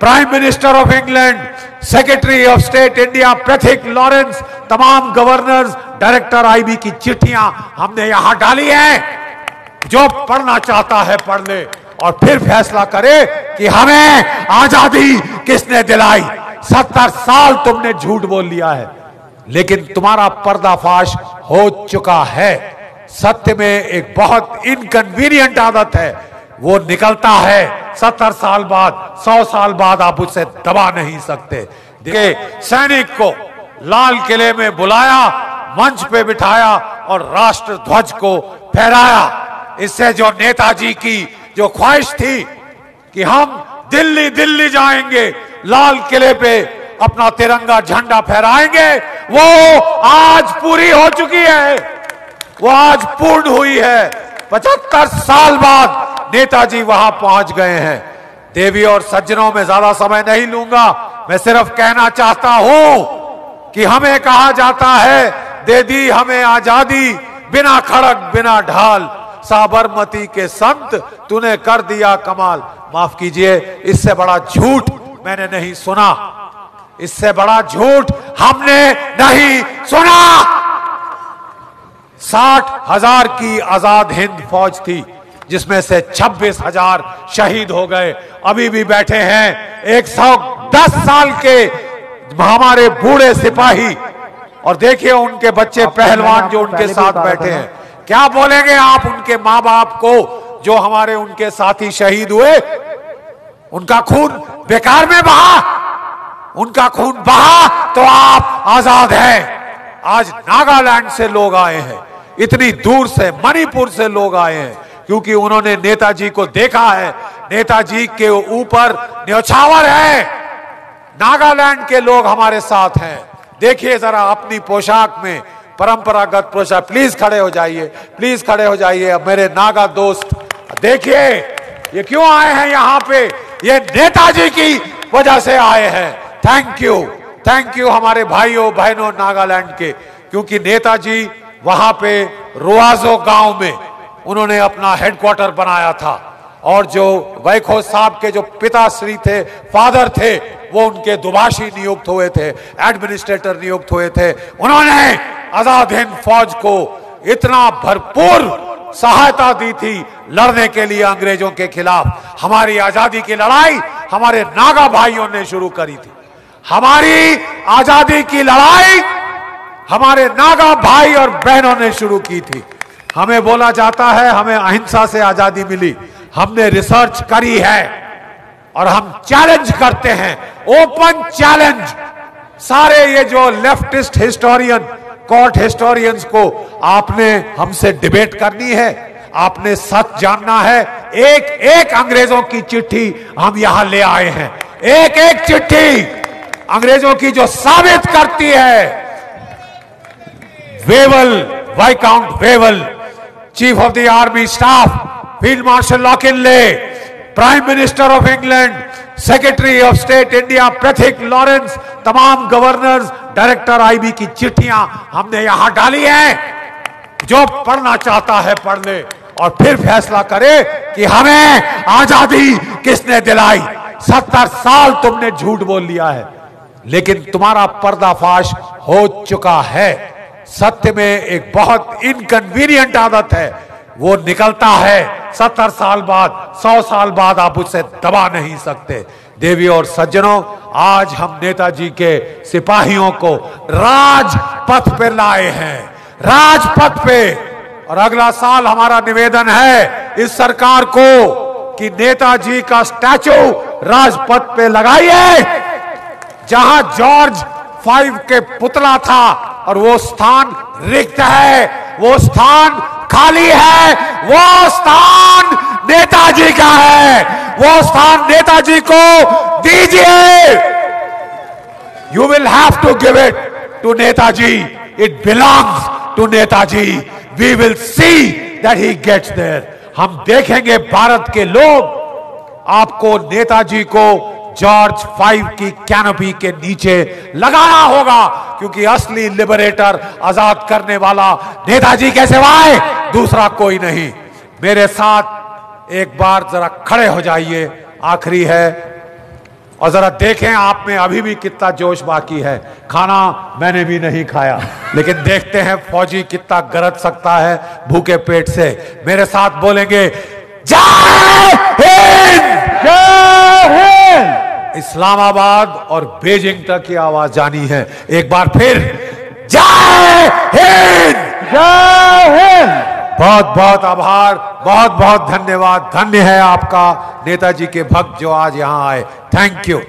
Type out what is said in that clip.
Prime minister of England, secretary of state India Pethick Lawrence, तमाम governors, director IB की चिट्ठियां हमने यहां डाली हैं। जो पढ़ना चाहता है पढ़ ले और फिर फैसला करे कि हमें आजादी किसने दिलाई। 70 साल तुमने झूठ बोल लिया है, लेकिन तुम्हारा पर्दाफाश हो चुका है। सत्य में एक बहुत इनकन्वीनियंट आदत है, वो निकलता है 70 साल बाद, 100 साल बाद आप उसे दबा नहीं सकते। देखिए, सैनिक को लाल किले में बुलाया, मंच पे बिठाया और राष्ट्र ध्वज को फहराया। इससे जो नेताजी की जो ख्वाहिश थी कि हम दिल्ली दिल्ली जाएंगे, लाल किले पे अपना तिरंगा झंडा फहराएंगे, वो आज पूरी हो चुकी है, वो आज पूर्ण हुई है। 75 साल बाद नेताजी वहां पहुंच गए हैं। देवी और सज्जनों में ज्यादा समय नहीं लूंगा, मैं सिर्फ कहना चाहता हूं कि हमें कहा जाता है दे दी हमें आजादी, बिना खड़ग बिना ढाल, साबरमती के संत तूने कर दिया कमाल। माफ कीजिए, इससे बड़ा झूठ मैंने नहीं सुना, इससे बड़ा झूठ हमने नहीं सुना। 60,000 की आजाद हिंद फौज थी, जिसमें से 26,000 शहीद हो गए। अभी भी बैठे हैं 110 साल के हमारे बूढ़े सिपाही, और देखिए उनके बच्चे पहलवान जो उनके साथ बैठे हैं। क्या बोलेंगे आप उनके मां बाप को जो हमारे उनके साथी शहीद हुए? उनका खून बेकार में बहा, उनका खून बहा तो आप आजाद हैं। आज नागालैंड से लोग आए हैं, इतनी दूर से, मणिपुर से लोग आए हैं, क्योंकि उन्होंने नेताजी को देखा है। नेताजी के ऊपर न्योछावर है। नागालैंड के लोग हमारे साथ हैं। देखिए जरा अपनी पोशाक में, परंपरागत पोशाक, प्लीज खड़े हो जाइए, प्लीज खड़े हो जाइए मेरे नागा दोस्त। देखिए ये क्यों आए हैं यहां पे, ये नेताजी की वजह से आए हैं। थैंक यू हमारे भाइयों बहनों नागालैंड के, क्योंकि नेताजी वहां पे रुआजो गांव में उन्होंने अपना हेडक्वार्टर बनाया था, और जो वैखो साहब के जो पिताश्री थे, फादर थे, वो उनके दुभाषी नियुक्त हुए थे, एडमिनिस्ट्रेटर नियुक्त हुए थे। उन्होंने आजाद हिंद फौज को इतना भरपूर सहायता दी थी लड़ने के लिए अंग्रेजों के खिलाफ। हमारी आजादी की लड़ाई हमारे नागा भाइयों ने शुरू करी थी। हमारी आजादी की लड़ाई हमारे नागा भाई और बहनों ने शुरू की थी। हमें बोला जाता है हमें अहिंसा से आजादी मिली। हमने रिसर्च करी है और हम चैलेंज करते हैं, ओपन चैलेंज। सारे ये जो लेफ्टिस्ट हिस्टोरियन, कोर्ट हिस्टोरियंस को आपने हमसे डिबेट करनी है, आपने सच जानना है। एक एक अंग्रेजों की चिट्ठी हम यहां ले आए हैं, एक एक चिट्ठी अंग्रेजों की जो साबित करती है। Wavell, viscount Wavell, chief of the army staff, field marshal लॉकिनले, prime minister of England, secretary of state India Pethick Lawrence, तमाम गवर्नर्स, डायरेक्टर आईबी की चिट्ठियां हमने यहां डाली हैं। जो पढ़ना चाहता है पढ़ ले और फिर फैसला करे कि हमें आजादी किसने दिलाई। 70 साल तुमने झूठ बोल लिया है, लेकिन तुम्हारा पर्दाफाश हो चुका है। सत्य में एक बहुत इनकन्वीनियंट आदत है, वो निकलता है 70 साल बाद, 100 साल बाद आप उसे दबा नहीं सकते। देवी और सज्जनों, आज हम नेताजी के सिपाहियों को राजपथ पे लाए हैं, राजपथ पे। और अगला साल हमारा निवेदन है इस सरकार को कि नेताजी का स्टैचू राजपथ पे लगाइए, जहां जॉर्ज 5 के पुतला था, और वो स्थान रिक्त है, वो स्थान खाली है, वो स्थान नेताजी का है, वो स्थान नेताजी को दीजिए। You will have to give it to Netaji, it belongs to Netaji. We will see that he gets there. हम देखेंगे भारत के लोग आपको नेताजी को जॉर्ज 5 की कैनोपी के नीचे लगाना होगा, क्योंकि असली लिबरेटर, आजाद करने वाला नेताजी के सिवाय दूसरा कोई नहीं। मेरे साथ एक बार जरा खड़े हो जाइए, आखिरी है। और जरा देखें आप में अभी भी कितना जोश बाकी है। खाना मैंने भी नहीं खाया, लेकिन देखते हैं फौजी कितना गरज सकता है भूखे पेट से। मेरे साथ बोलेंगे जय हिंद, जय हिंद। इस्लामाबाद और बीजिंग तक की आवाज जानी है। एक बार फिर जय हिंद, जय हिंद। बहुत बहुत आभार, बहुत बहुत धन्यवाद। धन्य है आपका नेताजी के भक्त जो आज यहां आए। Thank you.